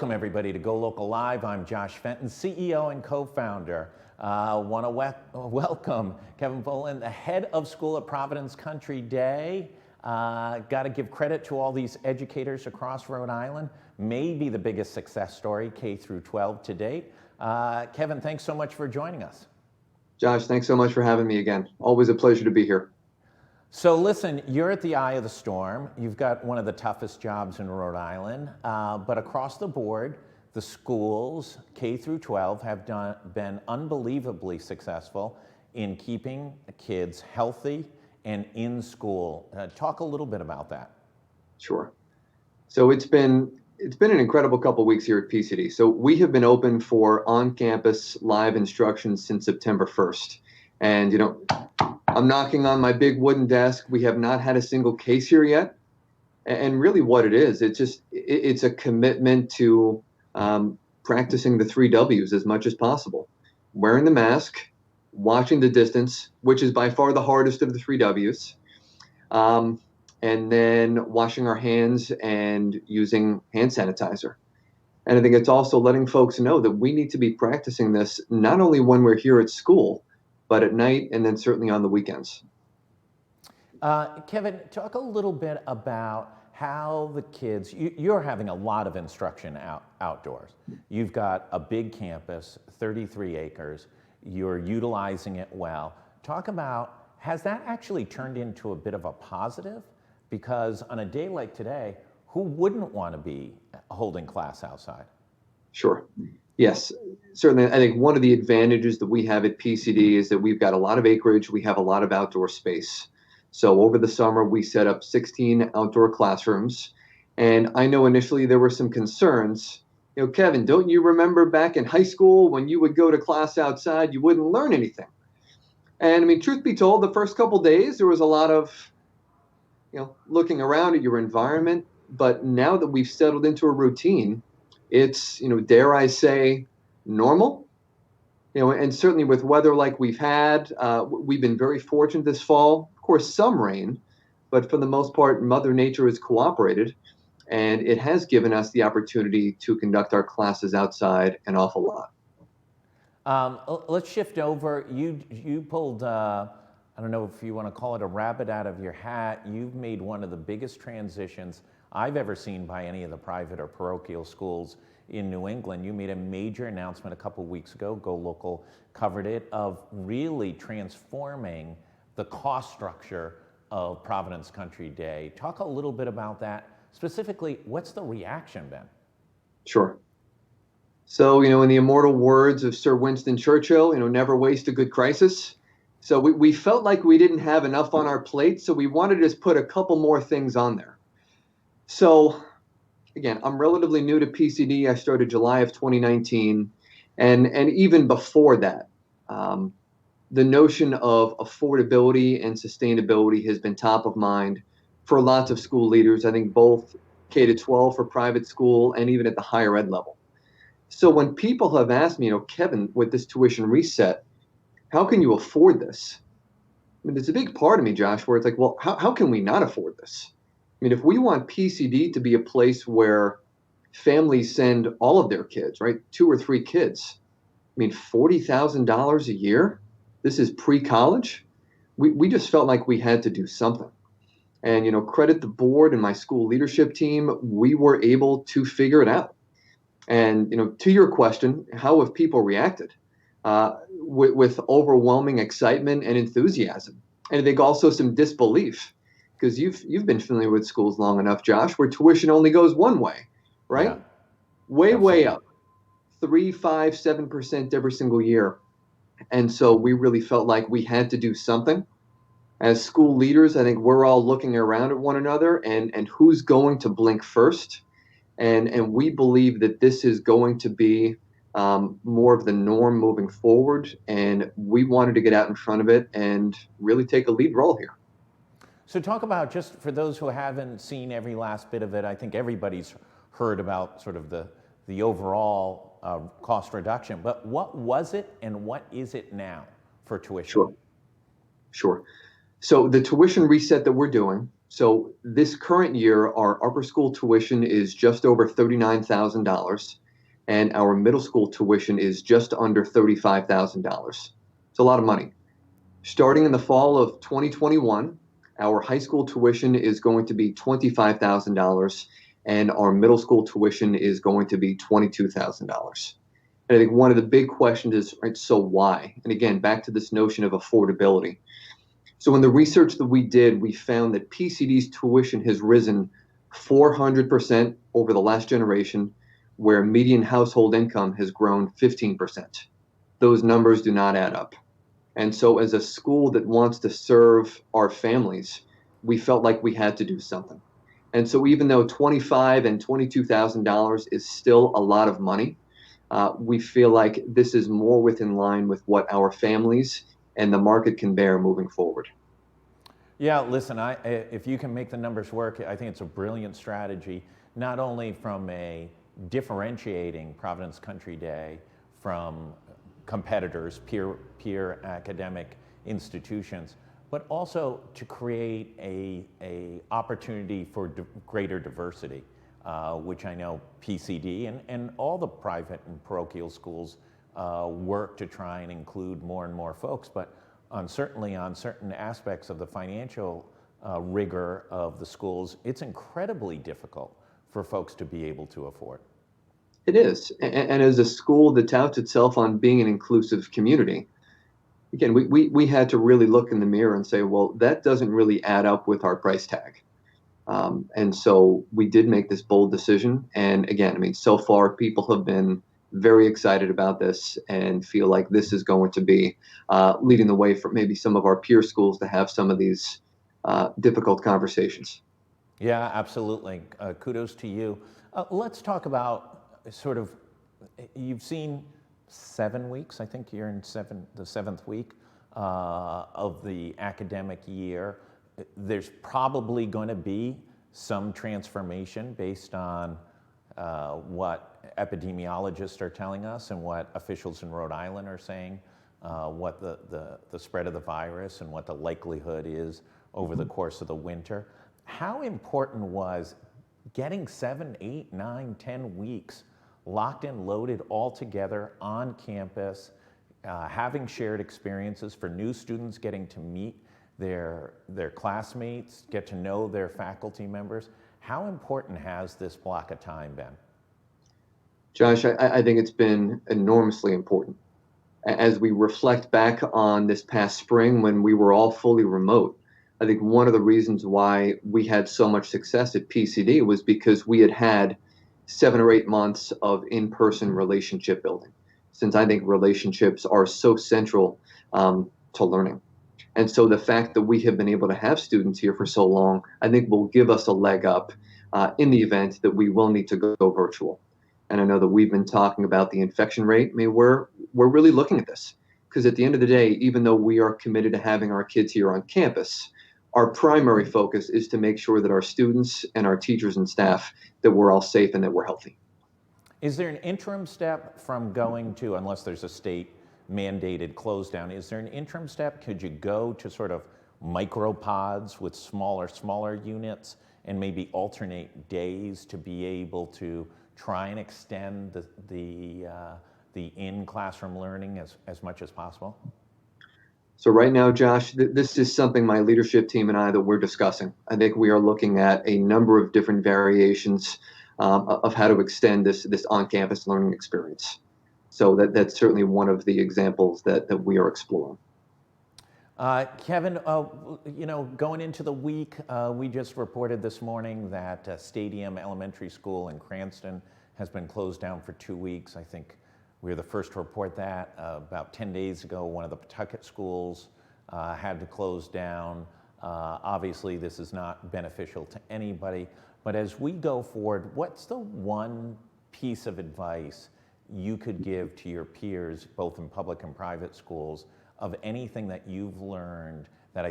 Welcome everybody to GoLocal Live. I'm Josh Fenton, CEO and co-founder. Want to welcome Kevin Folan, the head of school at Providence Country Day. Got to give credit to all these educators across Rhode Island. Maybe the biggest success story, K through 12 to date. Kevin, thanks so much for joining us. Josh, thanks so much for having me again. Always a pleasure to be here. So listen, you're at the eye of the storm. You've got one of the toughest jobs in Rhode Island, but across the board, the schools, K through 12, have been unbelievably successful in keeping kids healthy and in school. Talk a little bit about that. Sure. So it's been an incredible couple of weeks here at PCD. So we have been open for on-campus live instruction since September 1st. And, I'm knocking on my big wooden desk. We have not had a single case here yet. And really what it is, it's a commitment to practicing the 3 W's as much as possible. Wearing the mask, watching the distance, which is by far the hardest of the 3 W's, and then washing our hands and using hand sanitizer. And I think it's also letting folks know that we need to be practicing this not only when we're here at school, but at night and then certainly on the weekends. Kevin, talk a little bit about how the kids, you're having a lot of instruction outdoors. You've got a big campus, 33 acres. You're utilizing it well. Talk about, has that actually turned into a bit of a positive? Because on a day like today, who wouldn't want to be holding class outside? Sure. Yes, certainly. I think one of the advantages that we have at PCD is that we've got a lot of acreage. We have a lot of outdoor space. So over the summer, we set up 16 outdoor classrooms. And I know initially there were some concerns. Kevin, don't you remember back in high school when you would go to class outside, you wouldn't learn anything? And I mean, truth be told, the first couple days, there was a lot of, looking around at your environment. But now that we've settled into a routine, it's, dare I say, normal. And certainly with weather like we've had, we've been very fortunate this fall. Of course, some rain, but for the most part, Mother Nature has cooperated, and it has given us the opportunity to conduct our classes outside an awful lot. Let's shift over. You pulled, I don't know if you want to call it a rabbit out of your hat. You've made one of the biggest transitions I've ever seen by any of the private or parochial schools in New England. You made a major announcement a couple weeks ago, GoLocal covered it, of really transforming the cost structure of Providence Country Day. Talk a little bit about that. Specifically, what's the reaction been? Sure. So, in the immortal words of Sir Winston Churchill, never waste a good crisis. So we felt like we didn't have enough on our plate, so we wanted to just put a couple more things on there. So, again, I'm relatively new to PCD. I started July of 2019. And even before that, the notion of affordability and sustainability has been top of mind for lots of school leaders, I think both K-12 for private school and even at the higher ed level. So when people have asked me, Kevin, with this tuition reset, how can you afford this? I mean, there's a big part of me, Josh, where it's like, well, how can we not afford this? I mean, if we want PCD to be a place where families send all of their kids, right, 2 or 3 kids, I mean, $40,000 a year, this is pre-college, we just felt like we had to do something. And, credit the board and my school leadership team, we were able to figure it out. And, to your question, how have people reacted? With overwhelming excitement and enthusiasm. And I think also some disbelief. Because you've been familiar with schools long enough, Josh, where tuition only goes one way, right? Yeah, way up, 3, 5, 7% every single year. And so we really felt like we had to do something. As school leaders, I think we're all looking around at one another and who's going to blink first. And we believe that this is going to be more of the norm moving forward. And we wanted to get out in front of it and really take a lead role here. So talk about, just for those who haven't seen every last bit of it, I think everybody's heard about sort of the overall cost reduction, but what was it and what is it now for tuition? Sure. So the tuition reset that we're doing So this current year, our upper school tuition is just over $39,000, and our middle school tuition is just under $35,000. It's a lot of money. Starting in the fall of 2021, our high school tuition is going to be $25,000, and our middle school tuition is going to be $22,000. And I think one of the big questions is, right, so why? And again, back to this notion of affordability. So in the research that we did, we found that PCD's tuition has risen 400% over the last generation, where median household income has grown 15%. Those numbers do not add up. And so as a school that wants to serve our families, we felt like we had to do something. And so even though $25,000 and $22,000 is still a lot of money, we feel like this is more within line with what our families and the market can bear moving forward. Yeah, listen, if you can make the numbers work, I think it's a brilliant strategy, not only from a differentiating Providence Country Day from competitors, peer academic institutions, but also to create a opportunity for greater diversity, which I know PCD and all the private and parochial schools work to try and include more and more folks, but certainly on certain aspects of the financial rigor of the schools, it's incredibly difficult for folks to be able to afford. It is. And as a school that touts itself on being an inclusive community, again, we had to really look in the mirror and say, well, that doesn't really add up with our price tag. And so we did make this bold decision. And again, I mean, so far people have been very excited about this and feel like this is going to be leading the way for maybe some of our peer schools to have some of these difficult conversations. Yeah, absolutely. Kudos to you. Let's talk about sort of, you've seen 7 weeks, I think you're in the seventh week of the academic year. There's probably going to be some transformation based on what epidemiologists are telling us and what officials in Rhode Island are saying, what the spread of the virus and what the likelihood is over the course of the winter. How important was getting 7, 8, 9, 10 weeks locked and loaded all together on campus, having shared experiences for new students getting to meet their classmates, get to know their faculty members? How important has this block of time been? Josh, I think it's been enormously important. As we reflect back on this past spring when we were all fully remote, I think one of the reasons why we had so much success at PCD was because we had 7 or 8 months of in-person relationship building, since I think relationships are so central to learning. And so the fact that we have been able to have students here for so long, I think will give us a leg up in the event that we will need to go virtual. And I know that we've been talking about the infection rate. I mean, we're really looking at this because at the end of the day, even though we are committed to having our kids here on campus, our primary focus is to make sure that our students and our teachers and staff, that we're all safe and that we're healthy. Is there an interim step from going to, unless there's a state mandated close down, is there an interim step? Could you go to sort of micropods with smaller units and maybe alternate days to be able to try and extend the in-classroom learning as much as possible? So right now, Josh, this is something my leadership team and I that we're discussing. I think we are looking at a number of different variations of how to extend this on-campus learning experience. So that's certainly one of the examples that we are exploring. Kevin, going into the week, we just reported this morning that Stadium Elementary School in Cranston has been closed down for 2 weeks. I think we were the first to report that. About 10 days ago, one of the Pawtucket schools had to close down. Obviously, this is not beneficial to anybody. But as we go forward, what's the one piece of advice you could give to your peers, both in public and private schools, of anything that you've learned that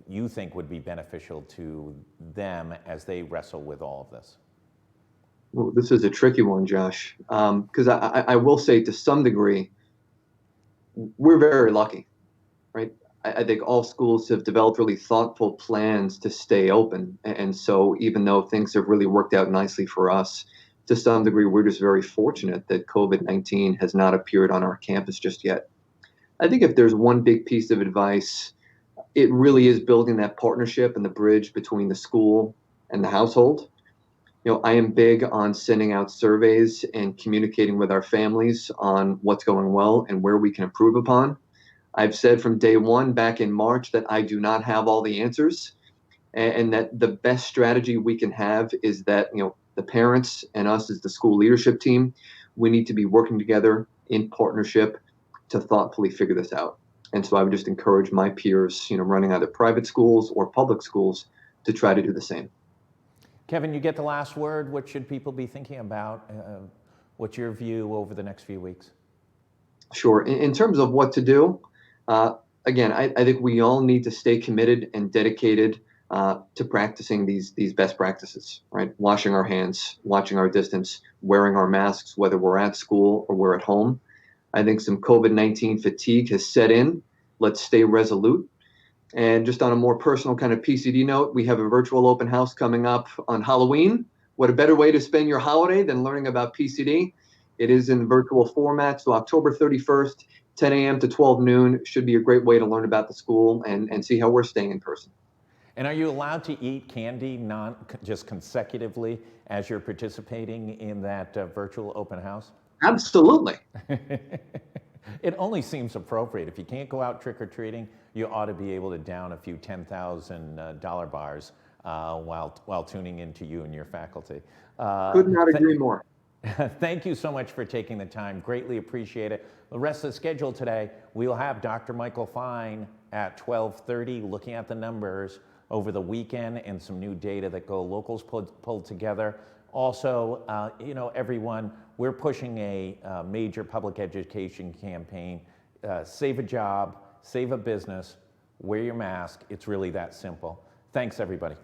you think would be beneficial to them as they wrestle with all of this? Well, this is a tricky one, Josh, because I will say to some degree, we're very lucky, right? I think all schools have developed really thoughtful plans to stay open. And so even though things have really worked out nicely for us, to some degree, we're just very fortunate that COVID-19 has not appeared on our campus just yet. I think if there's one big piece of advice, it really is building that partnership and the bridge between the school and the household. I am big on sending out surveys and communicating with our families on what's going well and where we can improve upon. I've said from day one back in March that I do not have all the answers, and that the best strategy we can have is that, the parents and us as the school leadership team, we need to be working together in partnership to thoughtfully figure this out. And so I would just encourage my peers, running either private schools or public schools to try to do the same. Kevin, you get the last word. What should people be thinking about? What's your view over the next few weeks? Sure. In terms of what to do, again, I think we all need to stay committed and dedicated to practicing these best practices, right? Washing our hands, watching our distance, wearing our masks, whether we're at school or we're at home. I think some COVID-19 fatigue has set in. Let's stay resolute. And just on a more personal kind of PCD note, we have a virtual open house coming up on Halloween. What a better way to spend your holiday than learning about PCD? It is in virtual format, so October 31st, 10 a.m. to 12 noon should be a great way to learn about the school and see how we're staying in person. And are you allowed to eat candy just consecutively as you're participating in that virtual open house? Absolutely. It only seems appropriate. If you can't go out trick-or-treating, you ought to be able to down a few $10,000 bars while tuning into you and your faculty. Could not agree more. Thank you so much for taking the time. Greatly appreciate it. The rest of the schedule today, we'll have Dr. Michael Fine at 12:30 looking at the numbers over the weekend and some new data that GoLocal's pulled together. Also, everyone, we're pushing a major public education campaign. Save a job, save a business, wear your mask. It's really that simple. Thanks, everybody.